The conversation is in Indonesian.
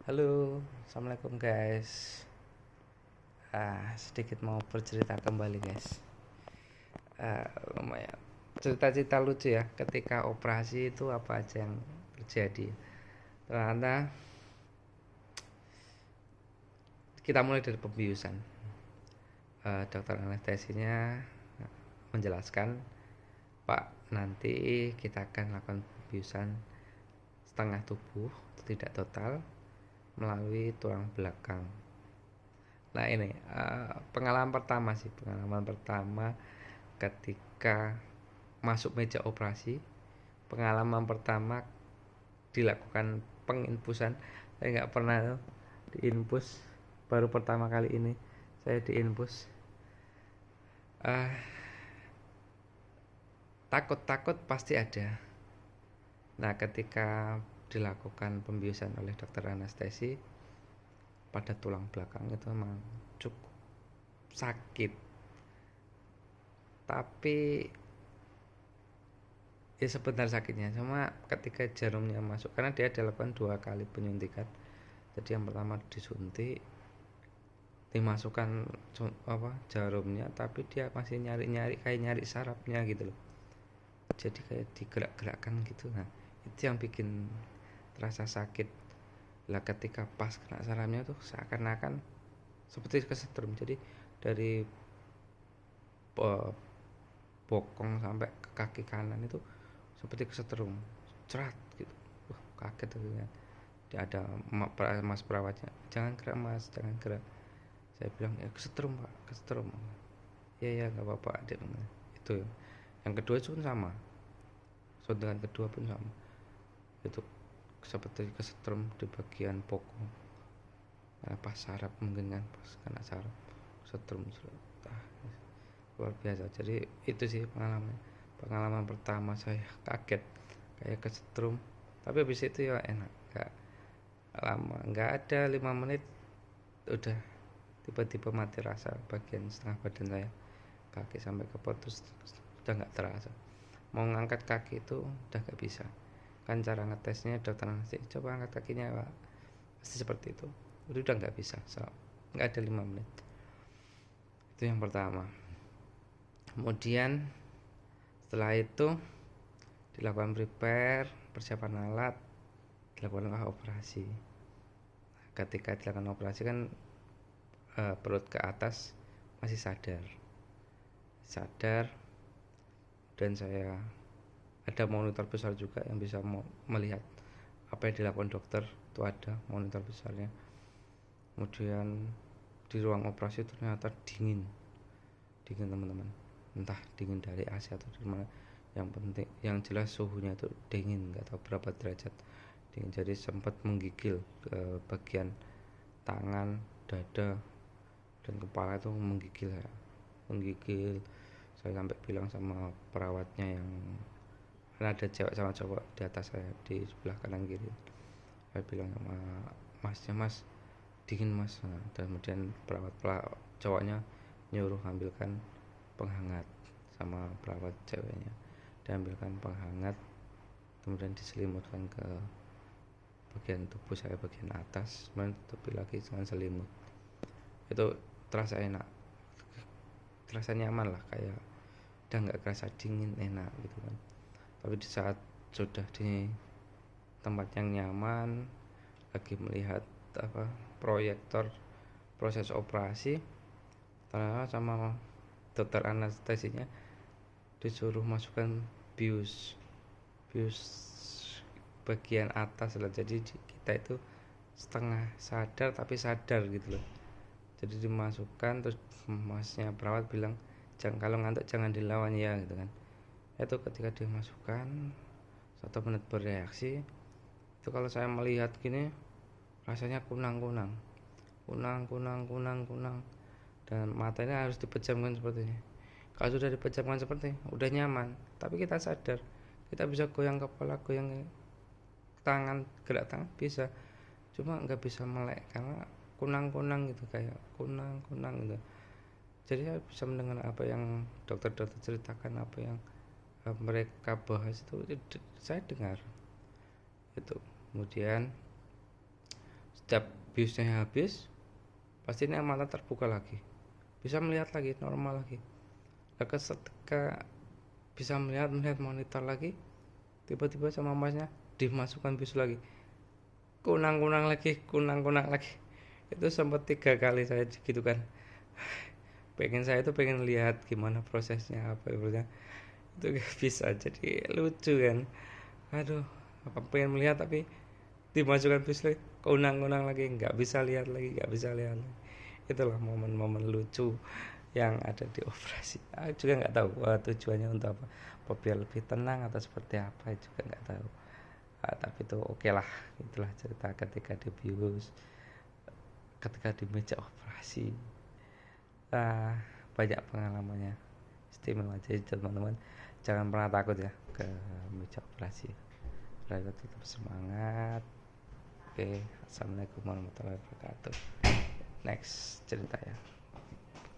Halo, assalamualaikum guys. Sedikit mau bercerita kembali guys. Ah, Lumayan cerita-cerita lucu ya. Ketika operasi itu apa aja yang terjadi. Ternyata kita mulai dari pembiusan. Dokter anestesinya menjelaskan, Pak, nanti kita akan lakukan pembiusan setengah tubuh, tidak total, melalui tulang belakang. Nah ini pengalaman pertama sih, pengalaman pertama ketika masuk meja operasi, pengalaman pertama dilakukan penginfusan. Saya nggak pernah tuh diinfus, baru pertama kali ini saya diinfus. uh, Takut-takut pasti ada. Nah ketika dilakukan pembiusan oleh dokter anestesi pada tulang belakang itu memang cukup sakit, tapi ya sebentar sakitnya. Cuma ketika jarumnya masuk, karena dia dilakukan 2 kali penyuntikan. Jadi yang pertama disuntik, dimasukkan jarumnya, tapi dia masih nyari-nyari, kayak nyari sarafnya gitu loh. Jadi kayak digerak-gerakkan gitu. Nah itu yang bikin terasa sakit lah. Ketika pas kena sarafnya tuh seakan-akan seperti kesetrum. Jadi dari bokong sampai ke kaki kanan itu seperti kesetrum, cerat gitu. Kaget tuh kan. Dia ada mas perawatnya, jangan gerak mas, jangan gerak. Saya bilang ya kesetrum pak, kesetrum. Ya ya nggak apa-apa adik. Itu yang kedua pun sama, suntikan kedua pun sama. Itu seperti kesetrum di bagian bokong, pas saraf mungkin kan, pas kena saraf setrum. Luar biasa. Jadi itu sih pengalaman pengalaman pertama saya, kaget kayak kesetrum. Tapi habis itu ya enak, nggak lama, nggak ada 5 menit udah tiba-tiba mati rasa bagian setengah badan saya, kaki sampai ke putus, udah nggak terasa. Mau ngangkat kaki itu udah nggak bisa. Kan cara ngetesnya dokter nanti coba angkat kakinya pak, pasti seperti itu. Udah nggak bisa, so nggak ada 5 menit. Itu yang pertama. Kemudian setelah itu dilakukan prepare, persiapan alat, dilakukan operasi. Ketika dilakukan operasi kan perut ke atas masih sadar, dan saya ada monitor besar juga yang bisa melihat apa yang dilakukan dokter. Itu ada monitor besarnya. Kemudian di ruang operasi ternyata dingin teman-teman, entah dingin dari AC atau dari mana. Yang penting yang jelas suhunya itu dingin, nggak tahu berapa derajat dingin. Jadi sempat menggigil ke bagian tangan, dada, dan kepala itu menggigil. Saya sampai bilang sama perawatnya, yang karena ada cewek sama cowok di atas saya di sebelah kanan kiri, saya bilang sama masnya, mas dingin mas. Nah, dan kemudian perawat cowoknya nyuruh ambilkan penghangat, sama perawat ceweknya diambilkan penghangat, kemudian diselimutkan ke bagian tubuh saya bagian atas, kemudian tutupi lagi dengan selimut. Itu terasa enak, terasa nyaman lah, kayak udah nggak kerasa dingin, enak gitu kan. Tapi di saat sudah di tempat yang nyaman, lagi melihat proyektor proses operasi, ternyata sama dokter anestesinya disuruh masukkan bius bius bagian atas lah. Jadi kita itu setengah sadar tapi sadar gitu loh. Jadi dimasukkan, terus masnya perawat bilang jangan, kalau ngantuk jangan dilawan ya gitu kan. Itu ketika dimasukkan 1 menit bereaksi, itu kalau saya melihat gini rasanya kunang, dan matanya harus dipejamkan seperti ini. Kalau sudah dipejamkan seperti ini udah nyaman, tapi kita sadar, kita bisa goyang kepala, goyang tangan, gerak tangan bisa, cuma nggak bisa melek karena kunang gitu, kayak kunang gitu. Jadi saya bisa mendengar apa yang dokter-dokter ceritakan, apa yang mereka bahas itu saya dengar itu. Kemudian Setiap biusnya habis, pasti ini mata terbuka lagi, bisa melihat lagi normal lagi. Nah, ketika bisa melihat monitor lagi, tiba-tiba sama masnya dimasukkan bius lagi, kunang lagi. Itu sempat 3 kali saya gitu kan. Saya itu pengen lihat gimana prosesnya, apa itu bisa jadi lucu kan. Aduh, apa pengen melihat tapi dimasukkan bis lagi, keunang-unang lagi, nggak bisa lihat lagi, nggak bisa lihat lagi. Itulah momen-momen lucu yang ada di operasi. Aku juga nggak tahu tujuannya untuk apa biar lebih tenang atau seperti apa, juga nggak tahu. Tapi itu oke lah, itulah cerita ketika di bius, ketika di meja operasi. Banyak pengalamannya, istimewa. Jadi teman-teman jangan pernah takut ya ke meja operasi. Tetap semangat. Oke, assalamualaikum warahmatullahi wabarakatuh. Next cerita ya.